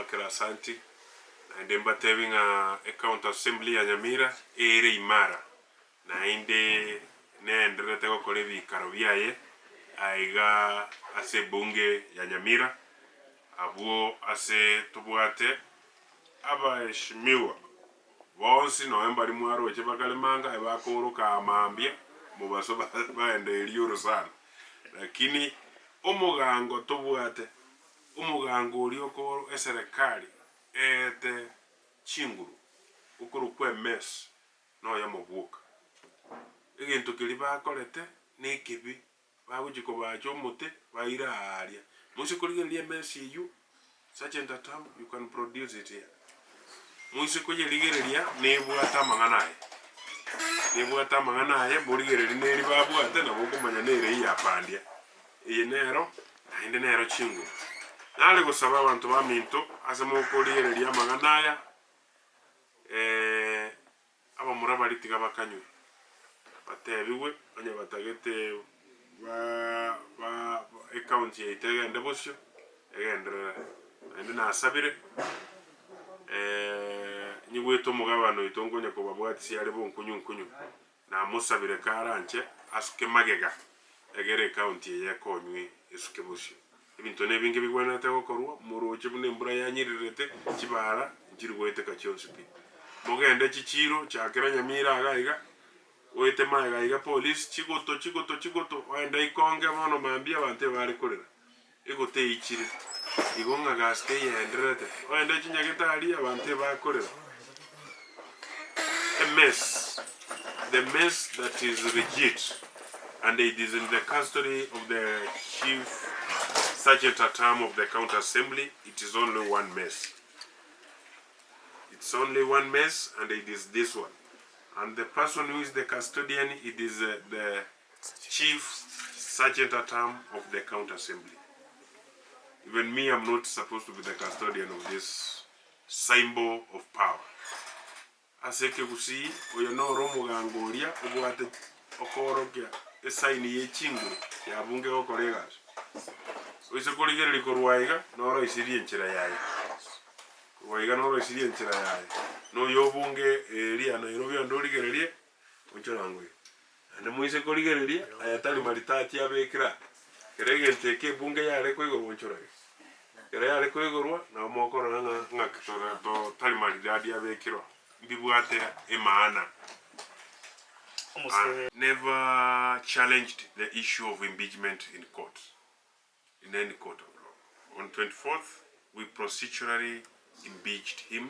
mbakira asanti naende mbatebinga county assembly ya Nyamira ere imara naende neenderete gukora ebikaro byaye aiga ase bunge ya Nyamira abo ase tubwate abaheshimiwa bonsi noe mbari mwaroche bakalemanga ebakoroka amambia mubaso baende elioro sana lakini omugango tubwate umugango uri okoro eserekali ete chinguru ukuru kwe mes no ya mubuka egintu kiri bakorete nikibi bagujiko bacho mute baira aria musikurigeria mesi you such a time you can produce it here musikurigeria nebwata manganaye murigereri neri babwate na bokumanya nere yapandia yenero inde nero chinguru nale gusaba abantu baminto ase mukurigereria maganaya aba murabaritiga bakanyura batebiwe onye batagete ba account ye itegende bosyo egendera ende nasabire nyigweto mugabano itongonya ko babwatisi ari bonkunyu na musabire karanche asuke magega egere account ye konywe isuke bosyo ibintu nebinge bigwana te gokorwa muroche bune mbura yanyirirete kibara njirigwete kacyonsipi mugende chichiro cyakera Nyamira agaiga oite magaiga police chigoto wenda ikonge bono mambia bante bari korera igote ichire igonga gaste yenderete wenda chinyagitari abante bakorera a mess, the mess that is legit, and it is in the custody of the chief sergeant at arm of the county assembly. It is only one mess. It's only one mess, and it is this one. And the person who is the custodian, it is the chief sergeant at arm of the county assembly. Even me, I'm not supposed to be the custodian of this symbol of power. Aseke gusi oyo no romugangoria ubwate okorokia esaini yechinguru ya bunge okoregas oise koligere likorwaiga no isirie enchera yaye waiga no isirie enchera yaye no yo bunge eria no irobyo ndorigererie onchorango ane muise koligereria ayatali maritati abekira kerege ke bunge yare koigo onchoraga kere yare koigorwa na mokoro ngaktora to tali maritati abekira bibuate emana. Never challenged the issue of impeachment in court, in any court of law. On 24th, we procedurally impeached him,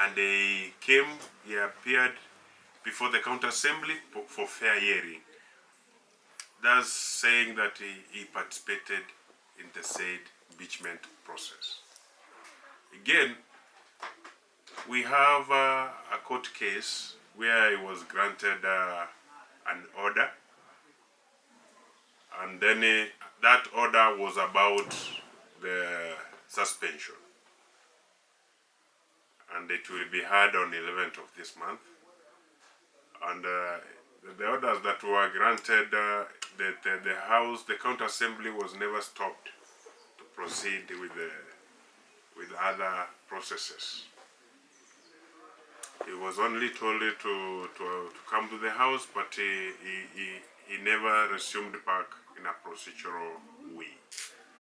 and he appeared before the county assembly for fair hearing, thus saying that he participated in the said impeachment process. Again, we have a court case where he was granted an order, and then that order was about the suspension, and it will be heard on the 11th of this month. And the orders that were granted, the county assembly was never stopped to proceed with other processes. He was only told to come to the house, but he never resumed back in a procedural